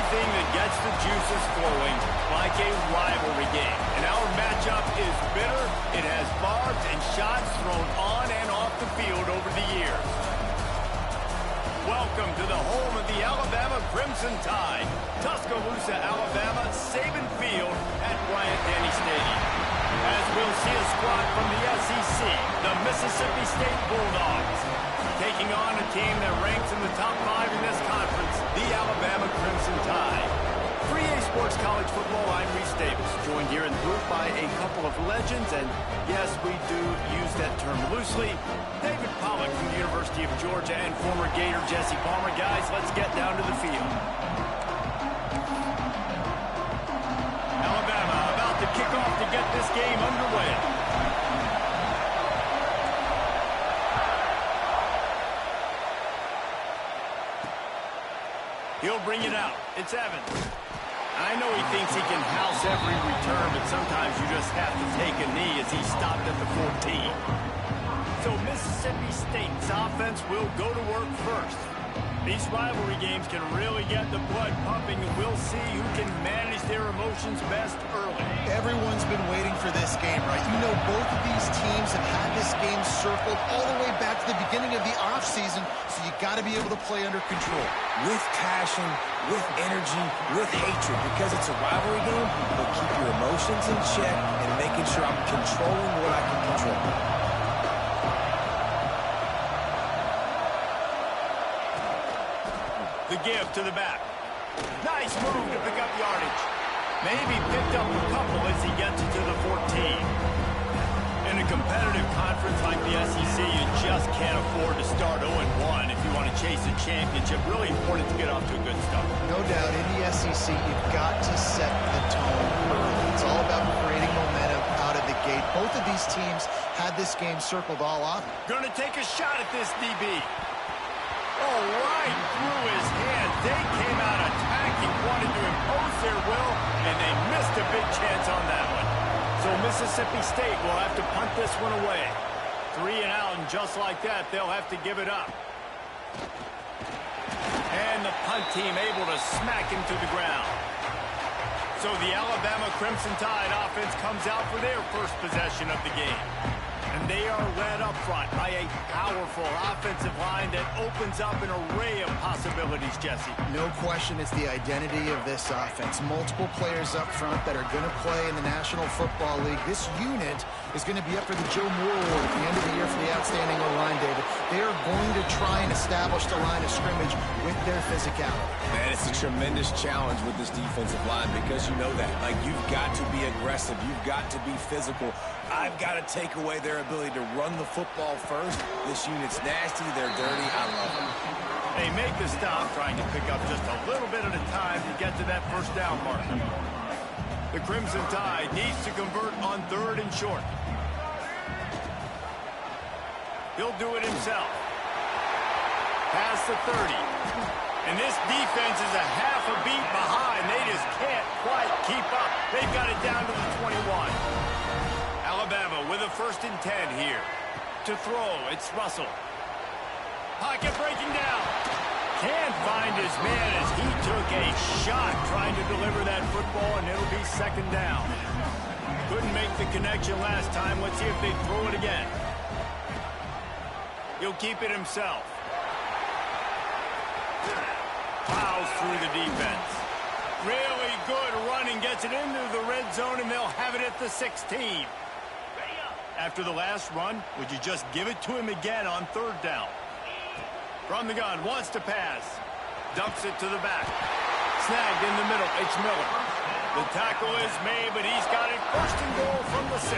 anything that gets the juices flowing, like a rivalry game. And our matchup is bitter. It has barbs and shots thrown on and off the field over the years. Welcome to the home of the Alabama Crimson Tide. Tuscaloosa, Alabama, Saban Field at Bryant-Denny Stadium. As we'll see a squad from the SEC, the Mississippi State Bulldogs, taking on a team that ranks in the top 5 in this conference, the Alabama Crimson Tide. For EA Sports College Football, I'm Reese Davis, joined here in the booth by a couple of legends, and yes, we do use that term loosely. David Pollack from the University of Georgia and former Gator Jesse Palmer. Guys, let's get down to the field. Alabama about to kick off to get this game underway. He'll bring it out. It's Evans. I know he thinks he can house every return, but sometimes you just have to take a knee as he stopped at the 14. So Mississippi State's offense will go to work first. These rivalry games can really get the blood pumping, and we'll see who can manage their emotions best early. Everyone's been waiting for this game, right? You know, both of these teams have had this game circled all the way back to the beginning of the offseason, so you got to be able to play under control. With passion, with energy, with hatred, because it's a rivalry game, but keep your emotions in check and making sure I'm controlling what I can control. The give to the back. Nice move to pick up yardage. Maybe picked up a couple as he gets it to the 14. In a competitive conference like the SEC, you just can't afford to start 0-1 if you want to chase a championship. Really important to get off to a good start. No doubt, in the SEC, you've got to set the tone early. It's all about creating momentum out of the gate. Both of these teams had this game circled all off. Going to take a shot at this DB. Oh, right through his hand. They came out attacking, wanted to impose their will, and they missed a big chance on that one. So Mississippi State will have to punt this one away. 3 and out, and just like that, they'll have to give it up. And the punt team able to smack him to the ground. So the Alabama Crimson Tide offense comes out for their first possession of the game. And they are led up front by a powerful offensive line that opens up an array of possibilities, Jesse. No question it's the identity of this offense. Multiple players up front that are going to play in the National Football League. This unit is going to be up for the Joe Moore Award at the end of the year for the outstanding O-line, David. They are going to try and establish the line of scrimmage with their physicality. Man, it's a tremendous challenge with this defensive line because you know that. Like, you've got to be aggressive. You've got to be physical. I've got to take away their ability to run the football first. This unit's nasty. They're dirty. I love them. They make the stop, trying to pick up just a little bit at a time to get to that first down marker. The Crimson Tide needs to convert on 3rd and short. He'll do it himself. Past the 30. And this defense is a half a beat behind. They just can't quite keep up. They've got it down to the 21. Alabama with a 1st and 10 here. To throw, it's Russell. Pocket breaking down. Can't find his man as he took a shot trying to deliver that football, and it'll be 2nd down. Couldn't make the connection last time. Let's see if they throw it again. He'll keep it himself. Plows through the defense. Really good running, gets it into the red zone, and they'll have it at the 16. After the last run, would you just give it to him again on 3rd down? From the gun, wants to pass. Dumps it to the back. Snagged in the middle, it's Miller. The tackle is made, but he's got it 1st and goal from the 6.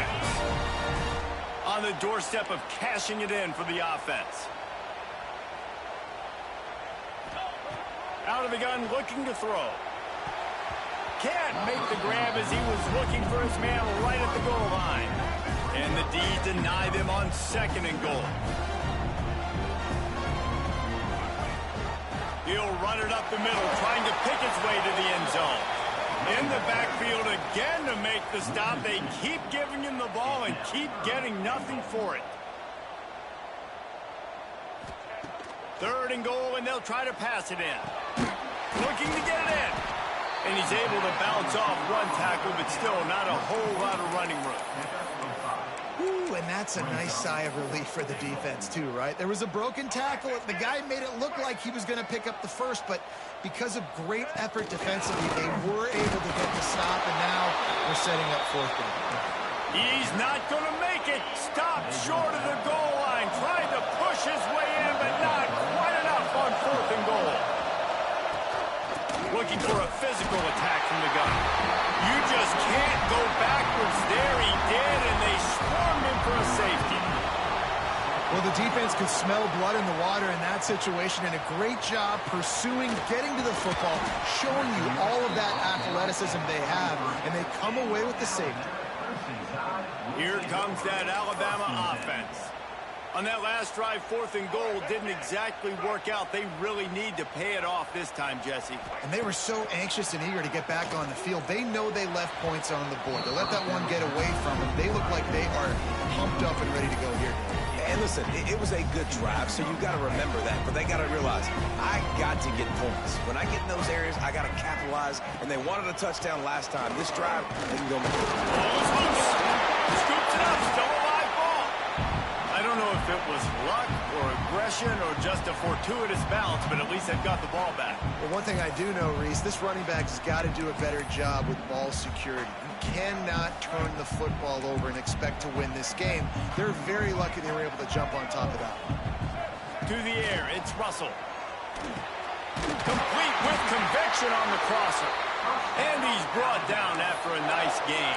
On the doorstep of cashing it in for the offense. Out of the gun, looking to throw. Can't make the grab as he was looking for his man right at the goal line. And the D deny them on 2nd and goal. He'll run it up the middle, trying to pick his way to the end zone. In the backfield again to make the stop. They keep giving him the ball and keep getting nothing for it. 3rd and goal, and they'll try to pass it in. Looking to get it in. And he's able to bounce off one tackle, but still not a whole lot of running room. Ooh, and that's a nice sigh of relief for the defense, too, right? There was a broken tackle. The guy made it look like he was going to pick up the first, but because of great effort defensively, they were able to get the stop, and now we're setting up fourth down. He's not going to make it. Stopped short of the goal line. Tried to push his way in, but not quite enough on fourth and goal. Looking for a physical attack from the gun. You just can't go backwards there. He did, and they swarmed him for a safety. Well, the defense could smell blood in the water in that situation, and a great job pursuing, getting to the football, showing you all of that athleticism they have, and they come away with the safety. Here comes that Alabama offense. On that last drive, fourth and goal didn't exactly work out. They really need to pay it off this time, Jesse. And they were so anxious and eager to get back on the field. They know they left points on the board. They let that one get away from them. They look like they are pumped up and ready to go here. And listen, it was a good drive, so you've got to remember that. But they got to realize, I got to get points. When I get in those areas, I got to capitalize. And they wanted a touchdown last time. This drive, they can go make it. Scoops it up, still a live ball. I don't know if it was luck or aggression or just a fortuitous bounce, but at least they've got the ball back. Well, one thing I do know, Reese, this running back has got to do a better job with ball security. You cannot turn the football over and expect to win this game. They're very lucky they were able to jump on top of that. To the air, it's Russell. Complete with conviction on the crosser. And he's brought down after a nice gain.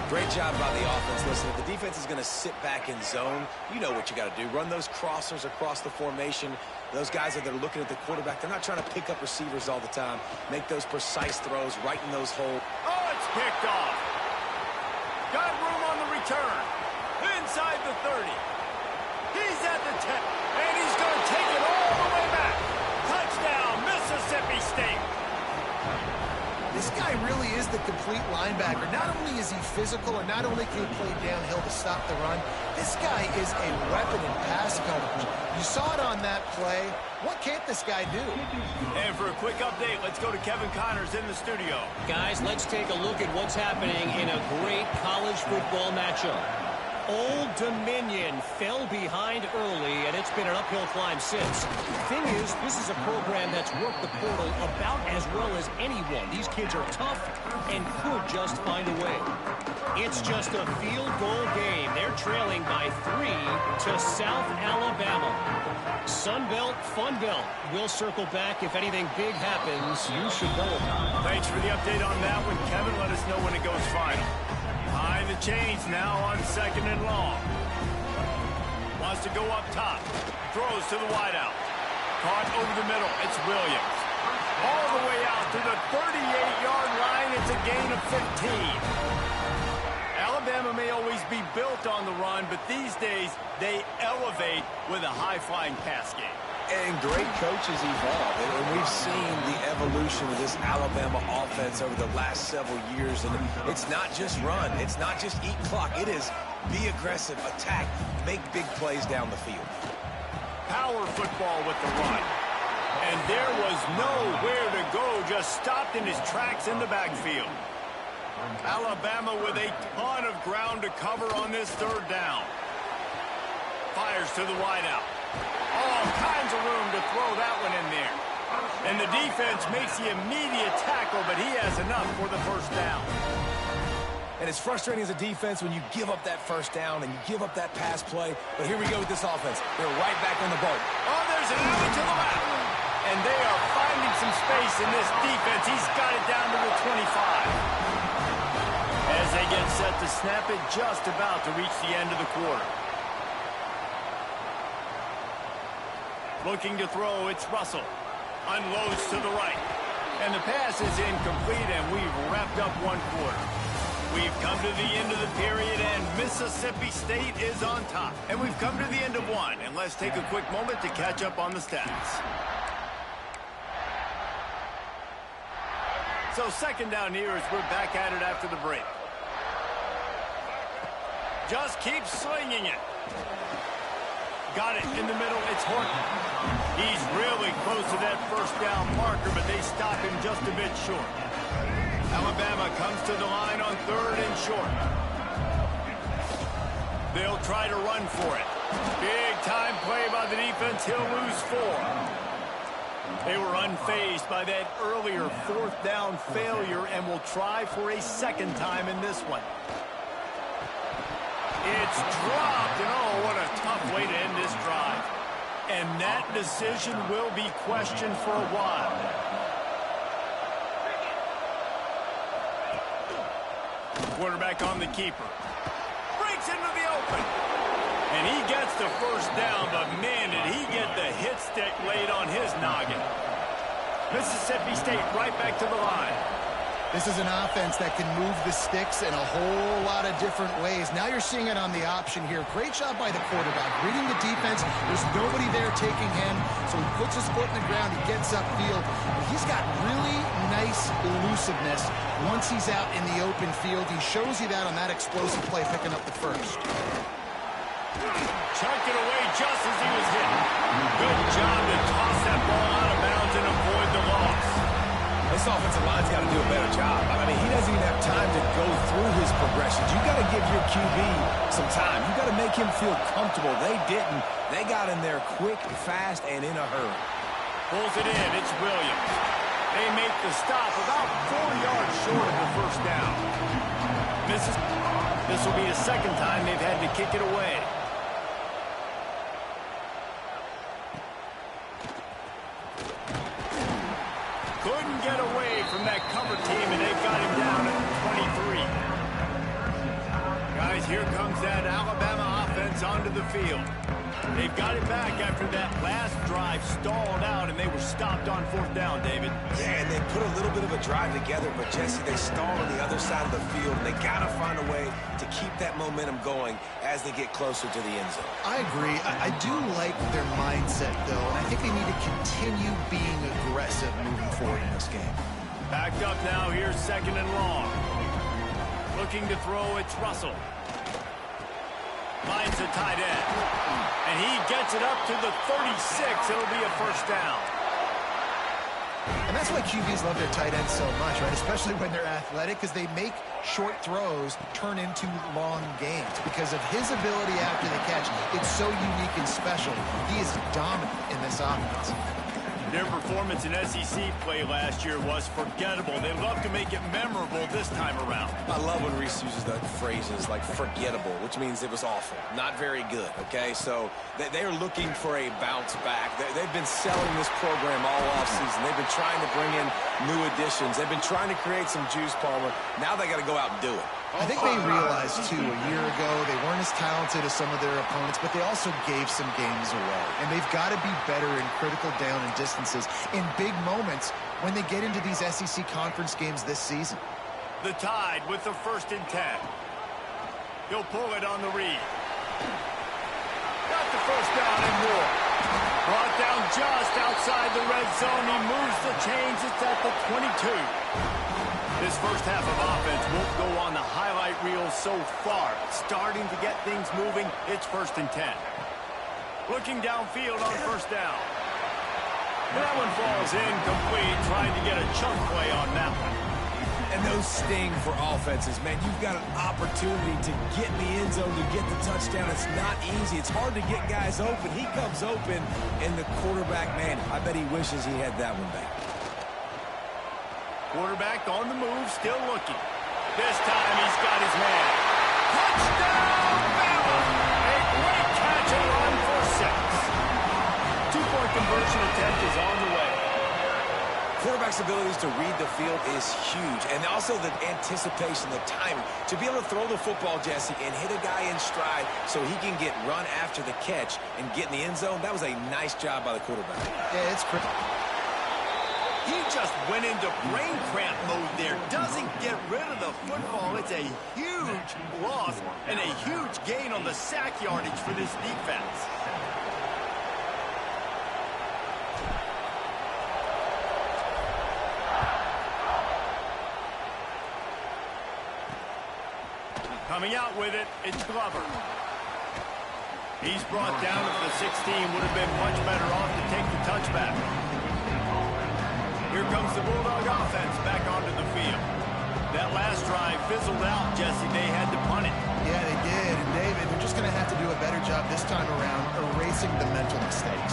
Great job by the offense. Listen, if the defense is going to sit back in zone, you know what you got to do. Run those crossers across the formation. Those guys that are looking at the quarterback, they're not trying to pick up receivers all the time. Make those precise throws right in those holes. Oh, it's picked off. Got room on the return. Inside the 30. He's at the 10. And he's going to take it all the way back. Touchdown, Mississippi State. This guy really is the complete linebacker. Not only is he physical, and not only can he play downhill to stop the run, this guy is a weapon in pass coverage. You saw it on that play. What can't this guy do? And for a quick update, let's go to Kevin Connors in the studio. Guys, let's take a look at what's happening in a great college football matchup. Old Dominion fell behind early, and it's been an uphill climb since. Thing is, this is a program that's worked the portal about as well as anyone. These kids are tough and could just find a way. It's just a field goal game. They're trailing by 3 to South Alabama. Sun Belt, Fun Belt. We'll circle back if anything big happens. You should know about it. Thanks for the update on that one, Kevin. Let us know when it goes final. Behind the chains now on second and long. Wants to go up top. Throws to the wideout. Caught over the middle. It's Williams. All the way out to the 38-yard line. It's a gain of 15. Alabama may always be built on the run, but these days they elevate with a high-flying pass game. And great coaches evolve. And we've seen the evolution of this Alabama offense over the last several years. And it's not just run. It's not just eat clock. It is be aggressive, attack, make big plays down the field. Power football with the run. And there was nowhere to go. Just stopped in his tracks in the backfield. Alabama with a ton of ground to cover on this third down. Fires to the wideout. All kinds of room to throw that one in there. And the defense makes the immediate tackle, but he has enough for the first down. And it's frustrating as a defense when you give up that first down and you give up that pass play. But here we go with this offense. They're right back on the boat. Oh, there's an alley to the left. And they are finding some space in this defense. He's got it down to the 25. As they get set to snap it, just about to reach the end of the quarter. Looking to throw, it's Russell. Unloads to the right. And the pass is incomplete, and we've wrapped up one quarter. We've come to the end of the period, and Mississippi State is on top. And we've come to the end of one, and let's take a quick moment to catch up on the stats. So second down here as we're back at it after the break. Just keep slinging it. got it in the middle. It's Horton. He's really close to that first down marker, but they stop him just a bit short. Alabama comes to the line on 3rd and short. They'll try to run for it. Big time play by the defense. He'll lose 4. They were unfazed by that earlier 4th down failure and will try for a 2nd time in this one. It's dropped, and oh, what a tough way to end this drive. And that decision will be questioned for a while. Quarterback on the keeper. Breaks into the open. And he gets the first down, but man, did he get the hit stick laid on his noggin. Mississippi State right back to the line. This is an offense that can move the sticks in a whole lot of different ways. Now you're seeing it on the option here. Great job by the quarterback. Reading the defense. There's nobody there taking him, so he puts his foot in the ground. He gets upfield. He's got really nice elusiveness once he's out in the open field. He shows you that on that explosive play, picking up the first. Chucked it away just as he was hit. Good job to toss that ball out of bounds and avoid the loss. This offensive line's got to do a better job. I mean, he doesn't even have time to go through his progressions. You got to give your QB some time. You got to make him feel comfortable. They didn't. They got in there quick, fast, and in a hurry. Pulls it in. It's Williams. They make the stop about 4 yards short of the first down. This will be the 2nd time they've had to kick it away. Couldn't get away from that cover team, and they've got him down at 23. Guys, here comes that Alabama offense onto the field. They've got it back after that last drive stalled out, and they were stopped on 4th down, David. Yeah, and they put a little bit of a drive together, but, Jesse, they stalled on the other side of the field, and they got to find a way to keep that momentum going as they get closer to the end zone. I agree. I do like their mindset, though, and I think they need to continue being aggressive moving forward in this game. Backed up now. Here's 2nd and long. Looking to throw. It's Russell. Finds a tight end. And he gets it up to the 36. It'll be a first down. And that's why QBs love their tight ends so much, right? Especially when they're athletic, because they make short throws turn into long gains. Because of his ability after the catch, it's so unique and special. He is dominant in this offense. Their performance in SEC play last year was forgettable. They love to make it memorable this time around. I love when Reese uses the phrases like forgettable, which means it was awful, not very good, okay? So they are looking for a bounce back. They've been selling this program all offseason. They've been trying to bring in new additions. They've been trying to create some juice, Palmer. Now they got to go out and do it. I think they realized, too, a year ago they weren't as talented as some of their opponents, but they also gave some games away. And they've got to be better in critical down and distances in big moments when they get into these SEC conference games this season. The Tide with the 1st and 10. He'll pull it on the read. Got the first down and more. Brought down just outside the red zone. He moves the chains. It's at the 22. This first half of offense won't go on the highlight reel so far. Starting to get things moving. It's 1st and 10. Looking downfield on 1st down. That one falls incomplete. Trying to get a chunk play on that one. And those sting for offenses, man. You've got an opportunity to get in the end zone, to get the touchdown. It's not easy. It's hard to get guys open. He comes open, and the quarterback, man, I bet he wishes he had that one back. Quarterback on the move, still looking. This time he's got his man. Touchdown, Bama! A great catch and run for 6. 2-point conversion attempt is on the way. Quarterback's abilities to read the field is huge, and also the anticipation, the timing. To be able to throw the football, Jesse, and hit a guy in stride so he can get run after the catch and get in the end zone, that was a nice job by the quarterback. Yeah, it's critical. He just went into brain cramp mode there. Doesn't get rid of the football. It's a huge loss and a huge gain on the sack yardage for this defense. Coming out with it, it's Glover. He's brought down at the 16. Would have been much better off to take the touchback. Here comes the Bulldog offense back onto the field. That last drive fizzled out, Jesse. They had to punt it. Yeah, they did. And David, they're just going to have to do a better job this time around erasing the mental mistakes.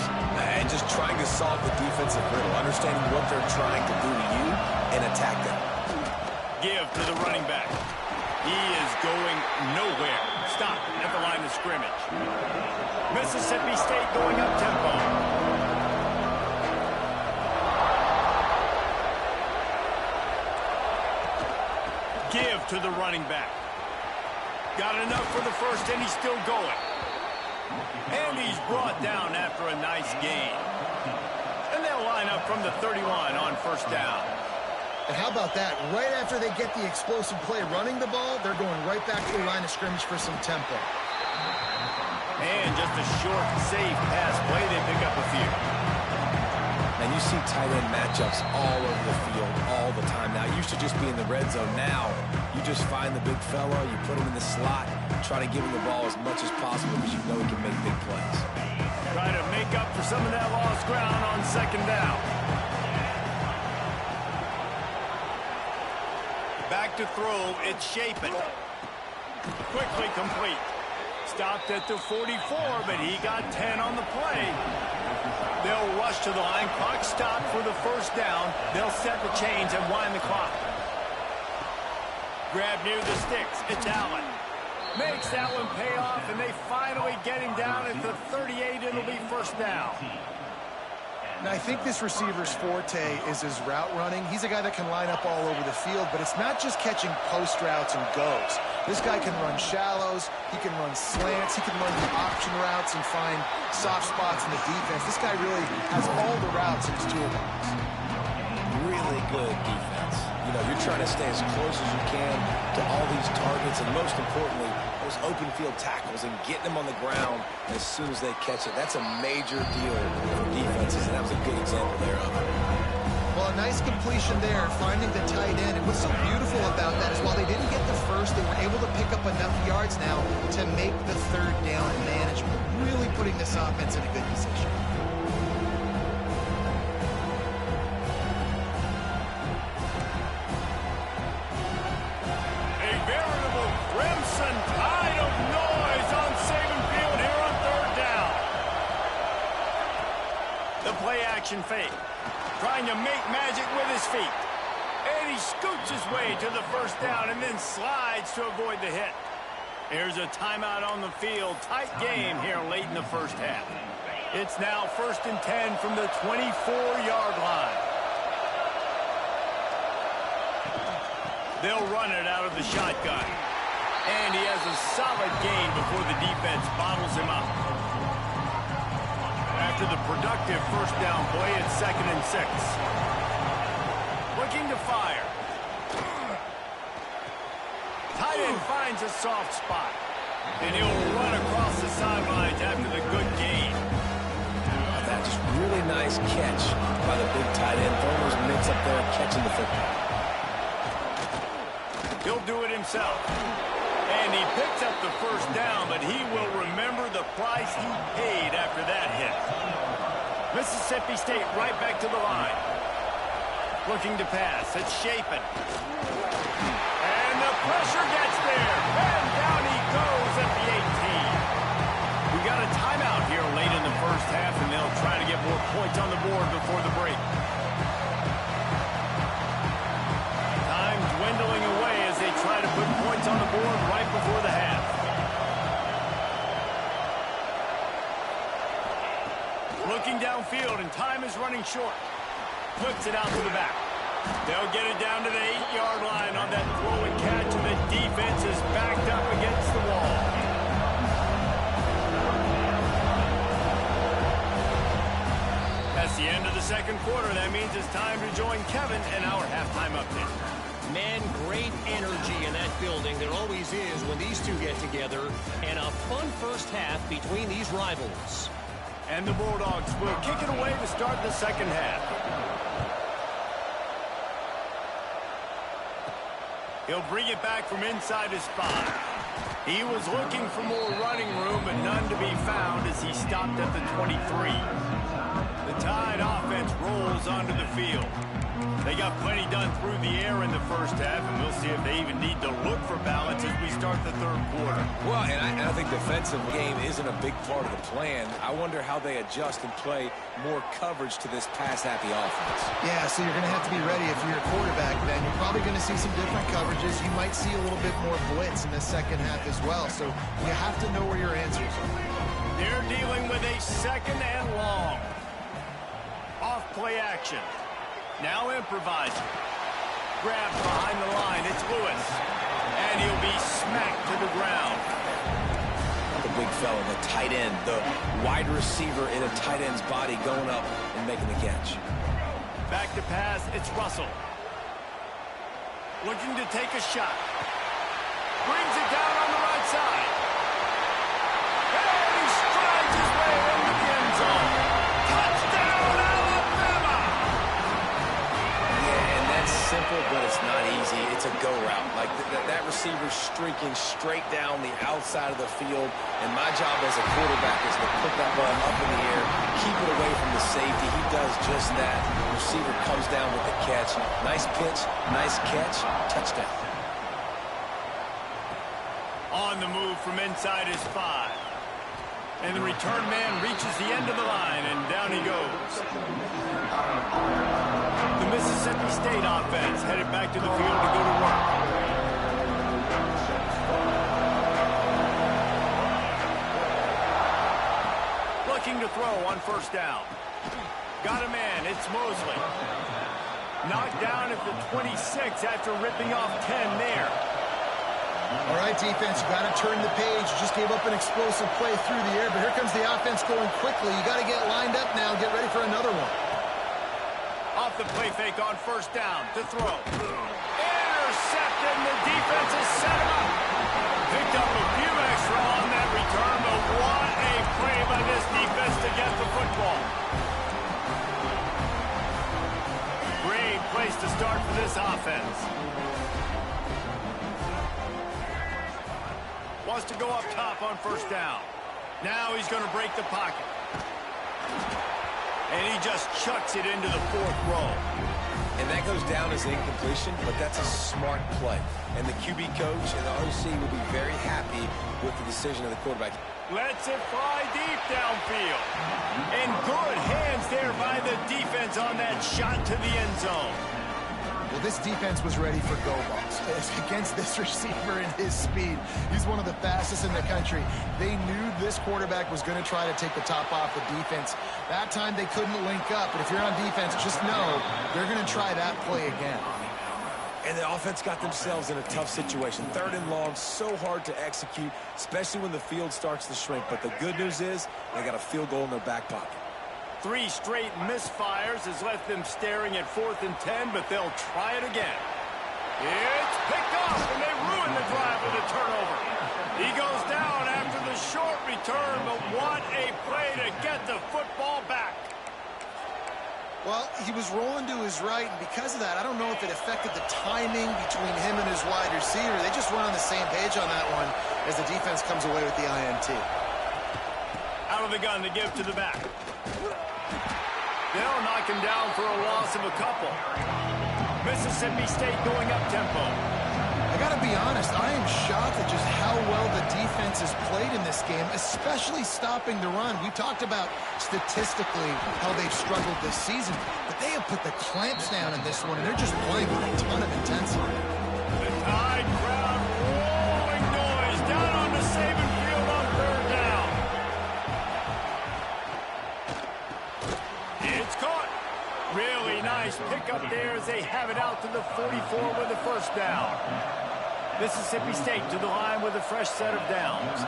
And just trying to solve the defensive riddle, understanding what they're trying to do to you and attack them. Give to the running back. He is going nowhere. Stop at the line of scrimmage. Mississippi State going up tempo. Give to the running back. Got enough for the first, and he's still going. And he's brought down after a nice gain. And they'll line up from the 31 on first down. And how about that? Right after they get the explosive play running the ball, they're going right back to the line of scrimmage for some tempo. And just a short, safe pass play. They pick up a few. And you see tight end matchups all over the field all the time now. It used to just be in the red zone. Now you just find the big fella, you put him in the slot, try to give him the ball as much as possible because you know he can make big plays. Try to make up for some of that lost ground on second down. Back to throw, it's Shapen. Quickly complete. Stopped at the 44, but he got 10 on the play. They'll rush to the line. Clock stopped for the first down. They'll set the chains and wind the clock. Grab near the sticks. It's Allen. Makes that one pay off, and they finally get him down at the 38. It'll be first down. Now, I think this receiver's forte is his route running. He's a guy that can line up all over the field, but it's not just catching post routes and goes. This guy can run shallows, he can run slants, he can run the option routes and find soft spots in the defense. This guy really has all the routes in his toolbox. Really good defense. You know, you're trying to stay as close as you can to all these targets, and most importantly, those open field tackles and getting them on the ground as soon as they catch it. That's a major deal for defenses, and that was a good example there of it. Well, a nice completion there, finding the tight end. And what's so beautiful about that is while they didn't get the first, they were able to pick up enough yards now to make the third down manageable, really putting this offense in a good position. A veritable crimson tide of noise on Saban Field here on third down. The play action fake. Trying to make magic with his feet. And he scoots his way to the first down and then slides to avoid the hit. Here's a timeout on the field. Tight game here late in the first half. It's now 1st and 10 from the 24-yard line. They'll run it out of the shotgun. And he has a solid gain before the defense bottles him up. After the productive first down play, it's 2nd and 6. Looking to fire. Tight end finds a soft spot. And he'll run across the sidelines after the good gain. That just really nice catch by the big tight end. Throwing those mitts up there and catching the football. He'll do it himself. And he picks up the first down, but he will remember the price he paid after that hit. Mississippi State right back to the line. Looking to pass. It's Shapen. And the pressure gets there. And down he goes at the 18. We got a timeout here late in the first half, and they'll try to get more points on the board before the break. Time dwindling away as they try to put points on the board right before the half. Looking downfield, and time is running short. Flips it out to the back. They'll get it down to the 8-yard line on that throw and catch, and the defense is backed up against the wall. That's the end of the second quarter. That means it's time to join Kevin in our halftime update. Man, great energy in that building. There always is when these two get together. And a fun first half between these rivals. And the Bulldogs will kick it away to start the second half. He'll bring it back from inside his 5. He was looking for more running room, but none to be found as he stopped at the 23. The Tide offense rolls onto the field. They got plenty done through the air in the first half, and we'll see if they even need to look for balance as we start the third quarter. Well, and I think defensive game isn't a big part of the plan. I wonder how they adjust and play more coverage to this pass-happy offense. Yeah, so you're going to have to be ready if you're a quarterback, then. You're probably going to see some different coverages. You might see a little bit more blitz in the second half as well, so you have to know where your answers are. They're dealing with a second and long. Off play action. Now improvising. Grabbed behind the line. It's Lewis. And he'll be smacked to the ground. The big fella, the tight end, the wide receiver in a tight end's body going up and making the catch. Back to pass. It's Russell. Looking to take a shot. Brings it down on the right side. And he strides his way into the end zone. Touchdown, Alabama! Yeah, and that's simple, but it's not easy. It's a go route. Like that receiver's streaking straight down the outside of the field, and my job as a quarterback is to put that ball up in the air, keep it away from the safety. He does just that. The receiver comes down with the catch. Nice pitch, nice catch, touchdown. On the move from inside his 5. And the return man reaches the end of the line, and down he goes. The Mississippi State offense headed back to the field to go to work. Looking to throw on first down. Got a man, it's Mosley. Knocked down at the 26 after ripping off 10 there. All right, defense, you got to turn the page. You just gave up an explosive play through the air, but here comes the offense going quickly. You got to get lined up now, get ready for another one. Off the play fake on first down to throw. Intercepted, and the defense has set him up. Picked up a few extra on that return, but what a play by this defense to get the football. Great place to start for this offense. Wants to go up top on first down. Now he's going to break the pocket. And he just chucks it into the fourth row. And that goes down as incompletion, but that's a smart play. And the QB coach and the OC will be very happy with the decision of the quarterback. Lets it fly deep downfield. And good hands there by the defense on that shot to the end zone. Well, this defense was ready for go balls against this receiver and his speed. He's one of the fastest in the country. They knew this quarterback was going to try to take the top off the defense. That time they couldn't link up, but if you're on defense, just know they're going to try that play again. And the offense got themselves in a tough situation. Third and long, so hard to execute, especially when the field starts to shrink. But the good news is they got a field goal in their back pocket. 3 straight misfires has left them staring at 4th and 10, but they'll try it again. It's picked off, and they ruin the drive with a turnover. He goes down after the short return, but what a play to get the football back. Well, he was rolling to his right, and because of that, I don't know if it affected the timing between him and his wide receiver. They just weren't on the same page on that one as the defense comes away with the INT. Out of the gun to give to the back. They'll knock him down for a loss of a couple. Mississippi State going up tempo. I got to be honest, I am shocked at just how well the defense has played in this game, especially stopping the run. We talked about statistically how they've struggled this season, but they have put the clamps down in this one, and they're just playing with a ton of intensity. The Tide crowd rolling noise down on the Saban field on third down. It's caught. Really nice pickup there as they have it out to the 44 with the first down. Mississippi State to the line with a fresh set of downs.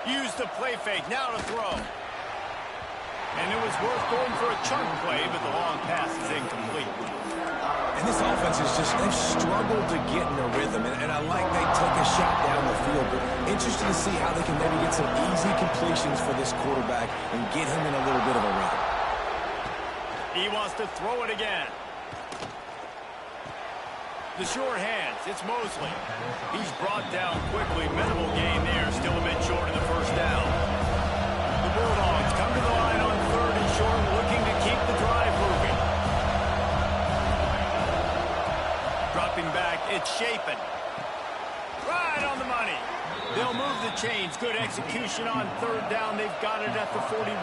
Use the play fake, now to throw. And it was worth going for a chunk play, but the long pass is incomplete. And this offense is just, they've struggled to get in a rhythm, and I like they take a shot down the field, but interested to see how they can maybe get some easy completions for this quarterback and get him in a little bit of a rhythm. He wants to throw it again. The sure hands, it's Mosley. He's brought down quickly. Minimal gain there, still a bit short of the first down. The Bulldogs come to the line on 3rd and short, looking to keep the drive moving. Dropping back, it's Shapen. Right on the money. They'll move the chains. Good execution on 3rd down. They've got it at the 41.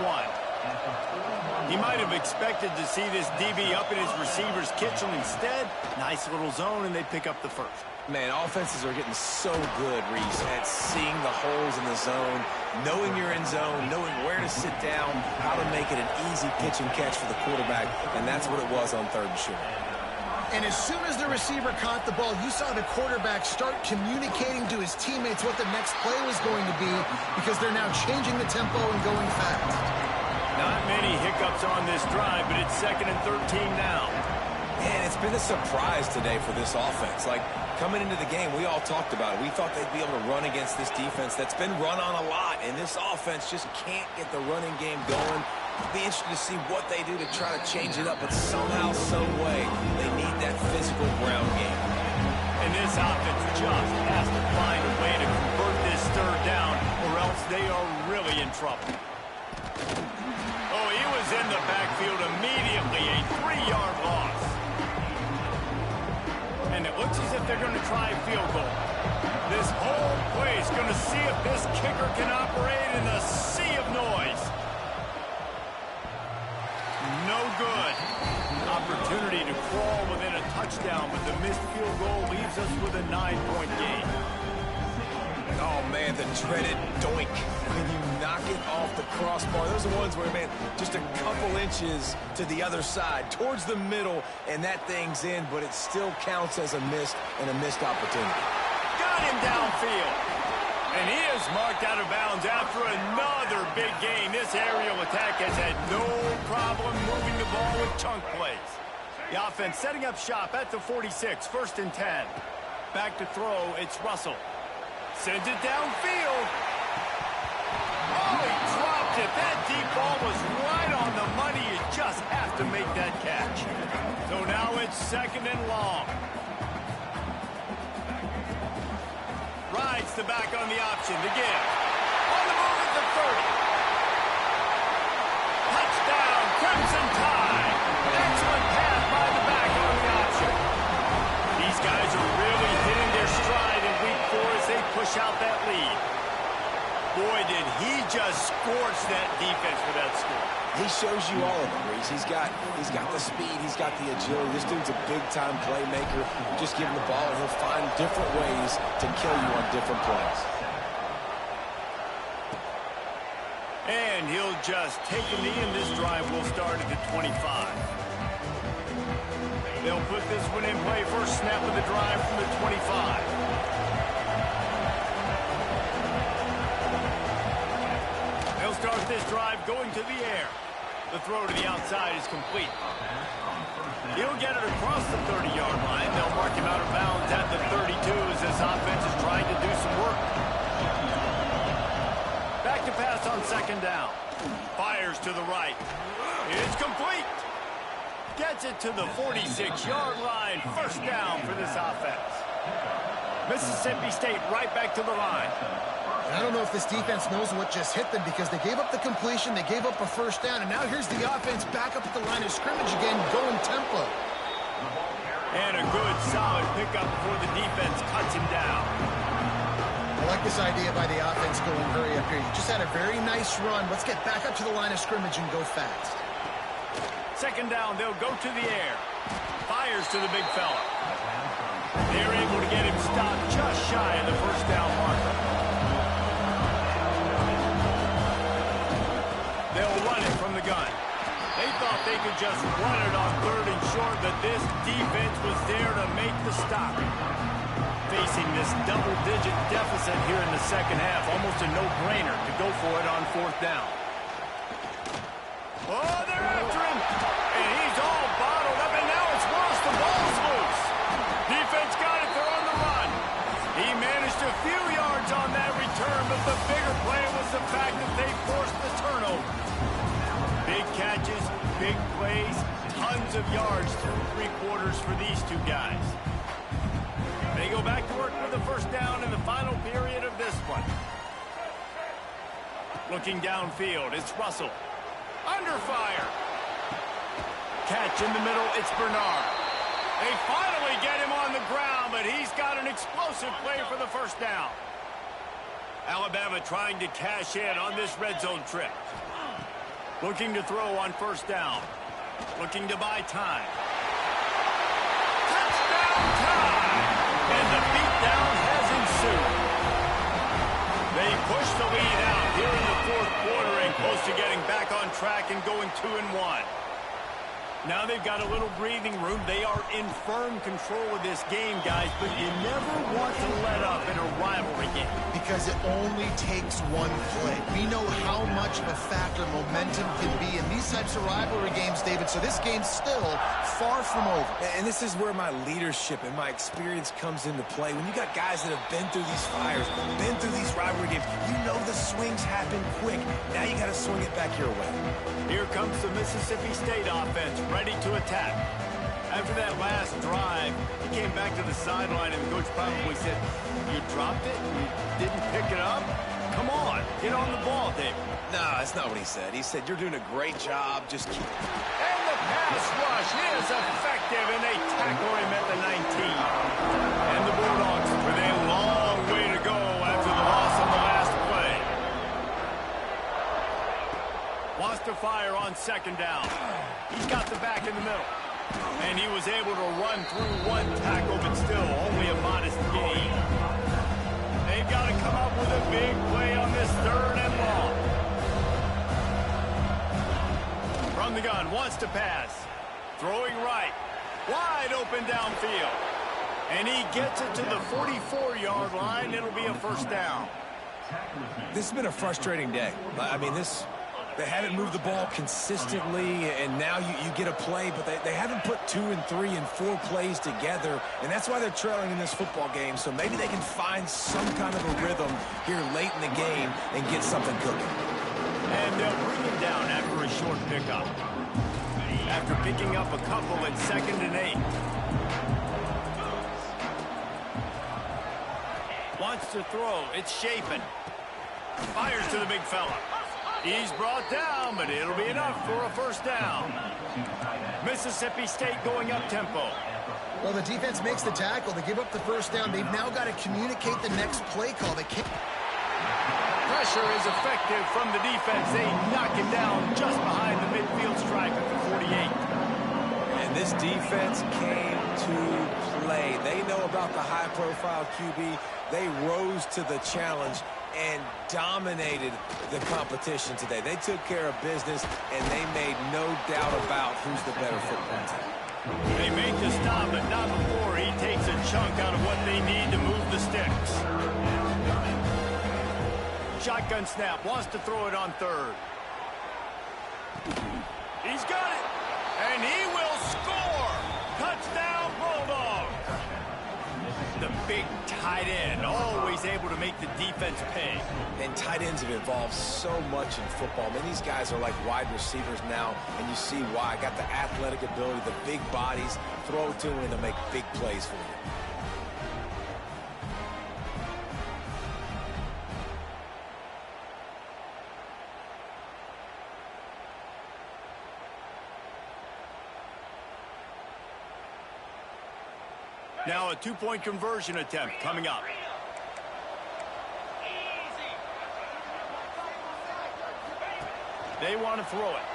He might have expected to see this DB up in his receiver's kitchen. Instead, nice little zone, and they pick up the first. Man, offenses are getting so good, Reese, at seeing the holes in the zone, knowing you're in zone, knowing where to sit down, how to make it an easy pitch and catch for the quarterback, and that's what it was on 3rd and short. And as soon as the receiver caught the ball, you saw the quarterback start communicating to his teammates what the next play was going to be, because they're now changing the tempo and going fast. Not many hiccups on this drive, but it's 2nd and 13 now. Man, it's been a surprise today for this offense. Like, coming into the game, we all talked about it. We thought they'd be able to run against this defense that's been run on a lot, and this offense just can't get the running game going. It'll be interesting to see what they do to try to change it up, but somehow, some way, they need that physical ground game. And this offense just has to find a way to convert this 3rd down, or else they are really in trouble. Oh, he was in the backfield immediately, a 3-yard loss. And it looks as if they're going to try a field goal. This whole play is going to see if this kicker can operate in the sea of noise. No good. Opportunity to crawl within a touchdown, but the missed field goal leaves us with a 9-point game. Oh, man, the dreaded doink. When you knock it off the crossbar, those are ones where, man, just a couple inches to the other side, towards the middle, and that thing's in, but it still counts as a missed opportunity. Got him downfield. And he is marked out of bounds after another big gain. This aerial attack has had no problem moving the ball with chunk plays. The offense setting up shop at the 46, 1st and 10. Back to throw, it's Russell. Sends it downfield. Oh, he dropped it. That deep ball was right on the money. You just have to make that catch. So now it's 2nd and long. Rides the back on the option to give. On the move at the 30. Touchdown, Crimson Tide. Excellent pass by the back on the option. These guys are really hitting their stride in week 4 as they push out that lead. Boy, did he just scorch that defense for that score. He shows you all of it, Reese. He's got the speed, he's got the agility. This dude's a big-time playmaker. Just give him the ball, and he'll find different ways to kill you on different plays. And he'll just take a knee, and this drive will start at the 25. They'll put this one in play. First snap of the drive from the 25. Start this drive going to the air. The throw to the outside is complete. He'll get it across the 30-yard line. They'll mark him out of bounds at the 32 as this offense is trying to do some work. Back to pass on 2nd down. Fires to the right. It's complete. Gets it to the 46-yard line. 1st down for this offense. Mississippi State right back to the line. I don't know if this defense knows what just hit them, because they gave up the completion, they gave up a 1st down, and now here's the offense back up at the line of scrimmage again, going tempo. And a good, solid pickup before the defense cuts him down. I like this idea by the offense going hurry up here. You just had a very nice run. Let's get back up to the line of scrimmage and go fast. 2nd down, they'll go to the air. Fires to the big fella. They're able to get him stopped just shy of the 1st down marker. They'll run it from the gun. They thought they could just run it on 3rd and short, but this defense was there to make the stop. Facing this double-digit deficit here in the 2nd half, almost a no-brainer to go for it on 4th down. Oh, they're after him, and he's all bottled up, and now it's worse. The ball's loose. Defense got it. They're on the run. He managed a few yards on that return, but the bigger play was the fact that they forced the turnover. Big catches, big plays, tons of yards through 3 quarters for these two guys. They go back to work with the first down in the final period of this one. Looking downfield, it's Russell. Under fire. Catch in the middle, it's Bernard. They finally get him on the ground, but he's got an explosive play for the first down. Alabama trying to cash in on this red zone trip. Looking to throw on first down. Looking to buy time. Touchdown time! And the beatdown has ensued. They push the lead out here in the fourth quarter and close to getting back on track and going 2-1. Now they've got a little breathing room. They are in firm control of this game, guys, but you never want to let up in a rivalry game. Because it only takes one play. We know how much of a factor momentum can be in these types of rivalry games, David, so this game's still far from over. And this is where my leadership and my experience comes into play. When you got guys that have been through these fires, been through these rivalry games, you know the swings happen quick. Now you got to swing it back your way. Here comes the Mississippi State offense, ready to attack. After that last drive, he came back to the sideline, and the coach probably said, "You dropped it? You didn't pick it up? Come on, get on the ball, David." No, that's not what he said. He said, "You're doing a great job. Just keep..." And the pass rush is effective, and they tackle him at the 19. And the Bulldogs with a long way to go after the loss on the last play. Wants to fire on second down. He's got the back in the middle. And he was able to run through one tackle, but still only a modest gain. They've got to come up with a big play on this 3rd and long. From the gun, wants to pass. Throwing right. Wide open downfield. And he gets it to the 44-yard line. It'll be a first down. This has been a frustrating day. I mean, they haven't moved the ball consistently, and now you get a play, but they haven't put 2 and 3 and 4 plays together, and that's why they're trailing in this football game. So maybe they can find some kind of a rhythm here late in the game and get something cooking. And they'll bring him down after a short pickup. After picking up a couple at 2nd and 8. Wants to throw. It's Chapin. Fires to the big fella. He's brought down, but it'll be enough for a first down. Mississippi State going up tempo. Well, the defense makes the tackle. They give up the first down. They've now got to communicate the next play call. They can't. Pressure is effective from the defense. They knock him down just behind the midfield stripe at the 48. And this defense came to play. They know about the high-profile QB. They rose to the challenge and dominated the competition today. They took care of business, and they made no doubt about who's the better football team. They make the stop, but not before he takes a chunk out of what they need to move the sticks. Shotgun snap, wants to throw it on 3rd. He's got it, and he will score! Touchdown, Bulldogs! The big tight end, always able to make the defense pay. And tight ends have evolved so much in football. I mean, these guys are like wide receivers now, and you see why. Got the athletic ability, the big bodies, throw to them, and they'll make big plays for you. Now a 2-point conversion attempt coming up. They want to throw it.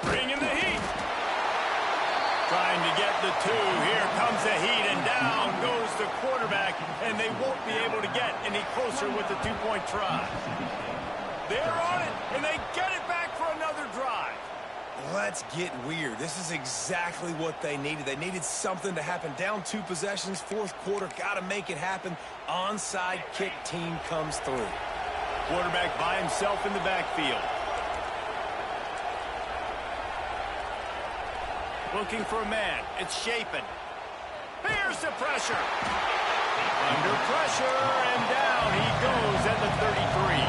Bringing the heat. Trying to get the 2. Here comes the heat, and down goes the quarterback, and they won't be able to get any closer with the 2-point try. They're on it, and they get it back for another drive. Let's get weird. This is exactly what they needed. They needed something to happen. Down 2 possessions, 4th quarter, got to make it happen. Onside kick team comes through. Quarterback by himself in the backfield. Looking for a man. It's Chapin. Here's the pressure. Under pressure, and down he goes at the 33.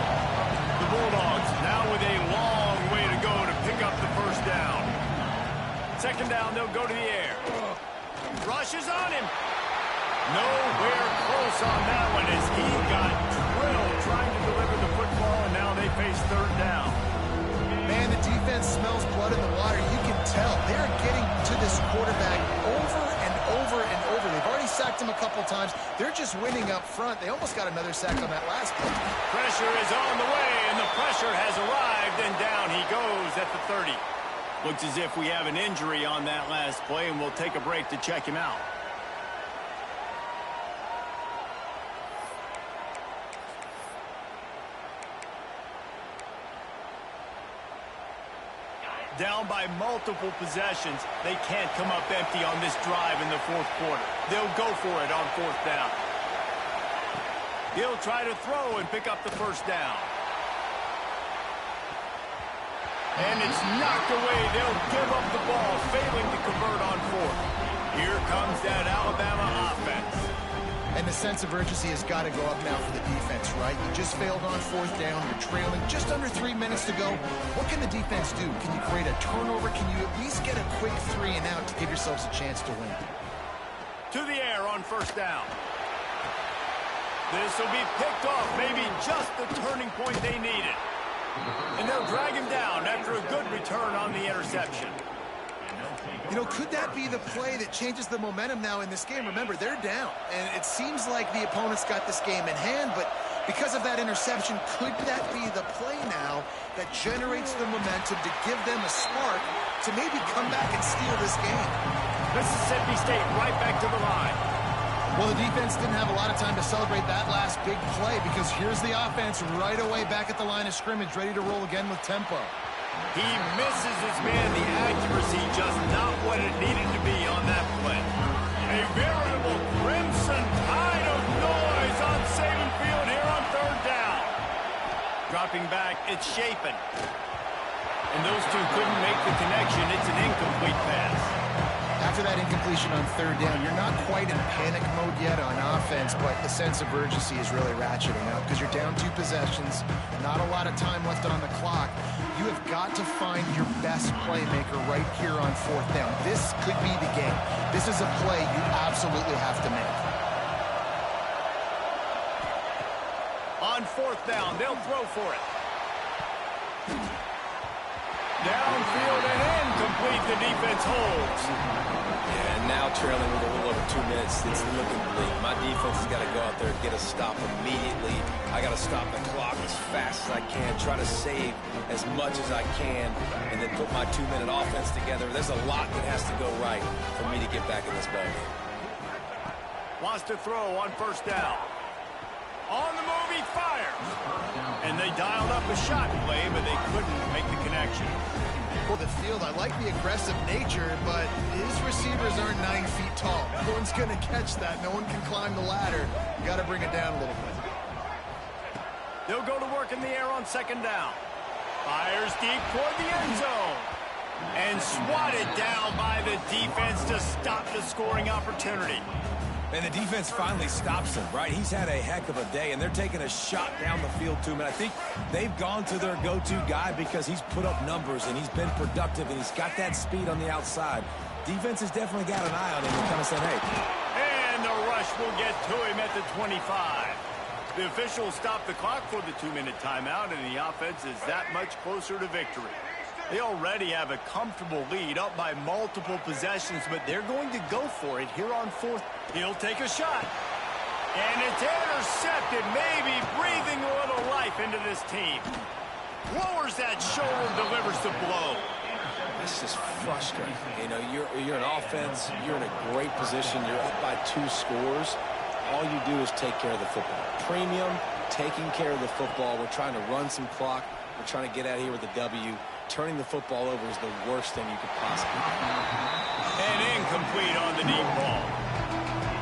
The Bulldogs now with a long way to go to pick up the first down. 2nd down, they'll go to the air. Rush is on him. Nowhere close on that one as he got drilled trying to deliver the football, and now they face third down. Man, the defense smells blood in the water. You can tell they're getting to this quarterback over and over and over. They've already sacked him a couple times. They're just winning up front. They almost got another sack on that last play. Pressure is on the way, and the pressure has arrived, and down he goes at the 30. Looks as if we have an injury on that last play, and we'll take a break to check him out. Down by multiple possessions. They can't come up empty on this drive in the fourth quarter. They'll go for it on fourth down. He'll try to throw and pick up the first down. And it's knocked away. They'll give up the ball, failing to convert on fourth. Here comes that Alabama offense. And the sense of urgency has got to go up now for the defense, right? You just failed on fourth down. You're trailing just under 3 minutes to go. What can the defense do? Can you create a turnover? Can you at least get a quick 3 and out to give yourselves a chance to win? To the air on first down. This will be picked off, maybe just the turning point they needed. And they'll drag him down after a good return on the interception. You know, could that be the play that changes the momentum now in this game? Remember, they're down, and it seems like the opponent's got this game in hand, but because of that interception, could that be the play now that generates the momentum to give them a spark to maybe come back and steal this game? Mississippi State right back to the line. Well, the defense didn't have a lot of time to celebrate that last big play because here's the offense right away back at the line of scrimmage, ready to roll again with tempo. He misses his man. The accuracy just not what it needed to be on that play. A veritable crimson tide of noise on Saban Field here on third down. Dropping back, it's Shapen. And those two couldn't make the connection. It's an incomplete pass. After that incompletion on third down, you're not quite in panic mode yet on offense, but the sense of urgency is really ratcheting up because you're down 2 possessions, not a lot of time left on the clock. You have got to find your best playmaker right here on fourth down. This could be the game. This is a play you absolutely have to make. On fourth down, they'll throw for it. Downfield and incomplete. The defense holds. Yeah, and now trailing with a little over 2 minutes, it's looking bleak. My defense has got to go out there and get a stop immediately. I got to stop the clock as fast as I can, try to save as much as I can, and then put my 2-minute offense together. There's a lot that has to go right for me to get back in this ballgame. Wants to throw on first down. On the move, he fires. And they dialed up a shot play, but they couldn't make the connection. For the field, I like the aggressive nature, but his receivers aren't 9 feet tall. No one's going to catch that. No one can climb the ladder. You got to bring it down a little bit. They'll go to work in the air on second down. Fires deep toward the end zone. And swatted down by the defense to stop the scoring opportunity. And the defense finally stops him, right? He's had a heck of a day, and they're taking a shot down the field to him. And I think they've gone to their go-to guy because he's put up numbers, and he's been productive, and he's got that speed on the outside. Defense has definitely got an eye on him and kind of said, hey. And the rush will get to him at the 25. The officials stop the clock for the 2-minute timeout, and the offense is that much closer to victory. They already have a comfortable lead up by multiple possessions, but they're going to go for it here on fourth. He'll take a shot. And it's intercepted, maybe breathing a little life into this team. Lowers that shoulder, delivers the blow. It's just frustrating. You know, you're an offense. You're in a great position. You're up by 2 scores. All you do is take care of the football. Premium, taking care of the football. We're trying to run some clock. We're trying to get out of here with a W. Turning the football over is the worst thing you could possibly do. And incomplete on the deep ball.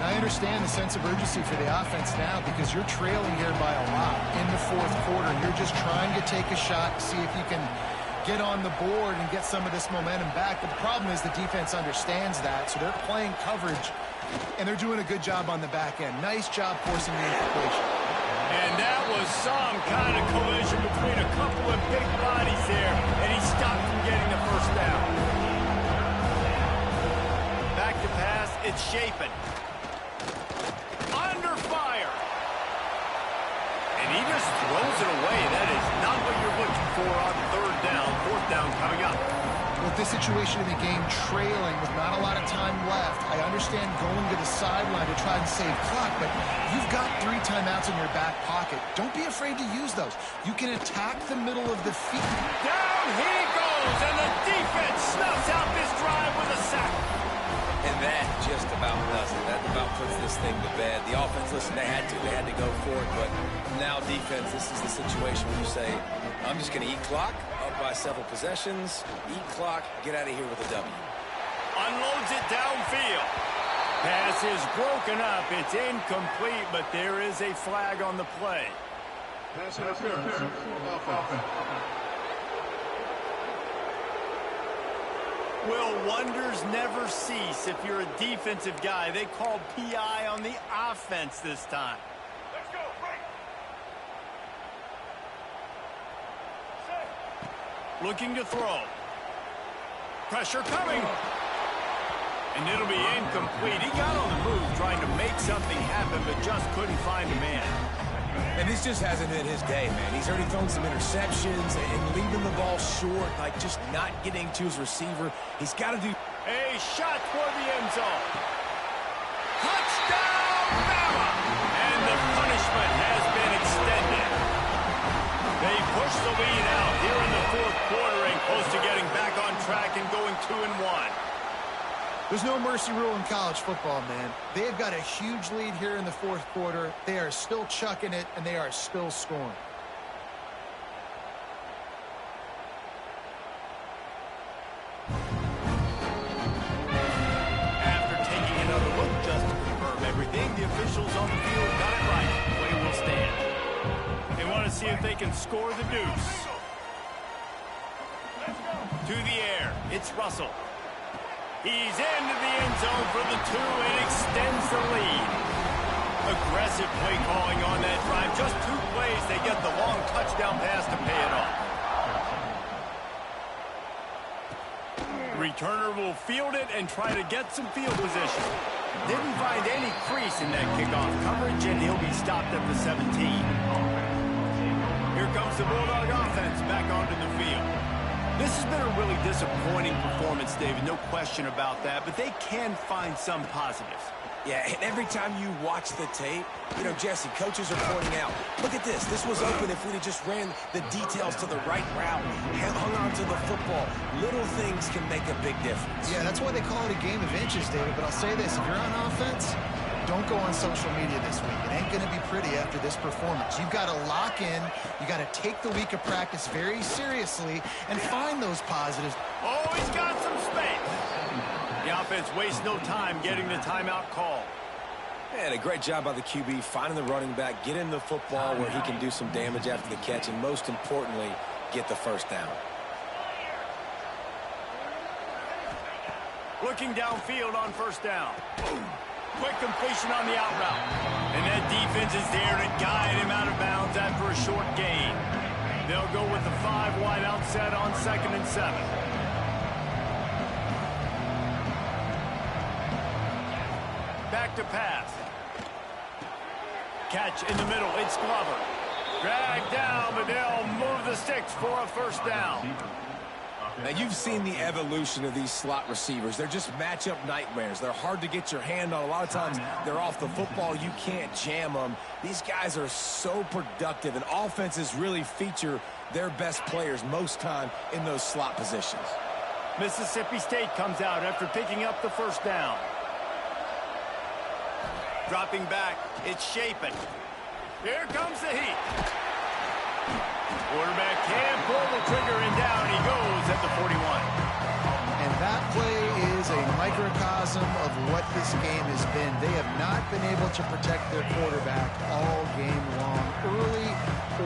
I understand the sense of urgency for the offense now because you're trailing here by a lot in the fourth quarter. You're just trying to take a shot, see if you can get on the board and get some of this momentum back. But the problem is the defense understands that, so they're playing coverage, and they're doing a good job on the back end. Nice job forcing the incompletion. And that was some kind of collision between a couple of big bodies there, and he stopped from getting the first down. Back to pass, it's Shapen. And he just throws it away. That is not what you're looking for on third down. Fourth down coming up. With this situation in the game, trailing with not a lot of time left, I understand going to the sideline to try and save clock, but you've got 3 timeouts in your back pocket. Don't be afraid to use those. You can attack the middle of the field. Down he goes, and the defense snuffs out this drive with a sack. And that just about does it. That about puts this thing to bed. The offense, listen, they had to go for it, but now defense, this is the situation where you say, I'm just going to eat clock, up by several possessions, eat clock, get out of here with a W. Unloads it downfield. Pass is broken up. It's incomplete, but there is a flag on the play. Pass interference. Offense. Will wonders never cease if you're a defensive guy. They called PI on the offense this time. Let's go, right. Looking to throw. Pressure coming. And it'll be incomplete. He got on the move trying to make something happen, but just couldn't find a man. And this just hasn't been his day, man. He's already thrown some interceptions and leaving the ball short, like just not getting to his receiver. He's got to do... A shot toward the end zone. Touchdown, Bama! And the punishment has been extended. They push the lead out here in the fourth quarter and close to getting back on track and going 2-1. There's no mercy rule in college football, man. They've got a huge lead here in the fourth quarter. They are still chucking it, and they are still scoring. After taking another look just to confirm everything, the officials on the field got it right. Play will stand. They want to see if they can score the deuce. To the air. It's Russell. He's into the end zone for the 2 and extends the lead. Aggressive play calling on that drive. Just 2 plays, they get the long touchdown pass to pay it off. Returner will field it and try to get some field position. Didn't find any crease in that kickoff coverage, and he'll be stopped at the 17. Here comes the Bulldog offense back onto the field. This has been a really disappointing performance, David, no question about that, but they can find some positives. Yeah, and every time you watch the tape, you know, Jesse, coaches are pointing out, look at this. This was open if we'd have just ran the details to the right route, hung on to the football. Little things can make a big difference. Yeah, that's why they call it a game of inches, David. But I'll say this, if you're on offense, don't go on social media this week. It ain't going to be pretty after this performance. You've got to lock in. You got to take the week of practice very seriously and find those positives. Oh, he's got some space. The offense wastes no time getting the timeout call. And a great job by the QB finding the running back, getting the football where he can do some damage after the catch, and most importantly, get the first down. Looking downfield on first down. Quick completion on the out route. And that defense is there to guide him out of bounds after a short gain. They'll go with the 5 wide out set on 2nd and 7. Back to pass. Catch in the middle. It's Glover. Dragged down, but they'll move the sticks for a first down. Now, you've seen the evolution of these slot receivers. They're just matchup nightmares. They're hard to get your hand on. A lot of times, they're off the football. You can't jam them. These guys are so productive, and offenses really feature their best players most time in those slot positions. Mississippi State comes out after picking up the first down. Dropping back, it's Shapen. Here comes the heat. Quarterback can pull the trigger, and down he goes at the 41. And that play is a microcosm of what this game has been. They have not been able to protect their quarterback all game long, early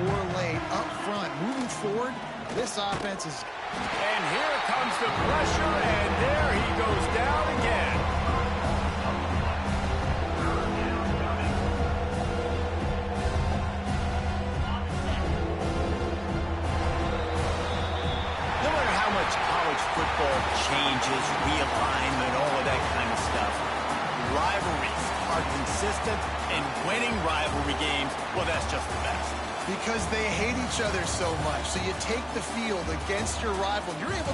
or late, up front. Moving forward, this offense is... And here comes the pressure, and there he goes down again. Football changes, realignment, all of that kind of stuff. Rivalries are consistent in winning rivalry games, well, that's just the best. Because they hate each other so much. So you take the field against your rival. You're able to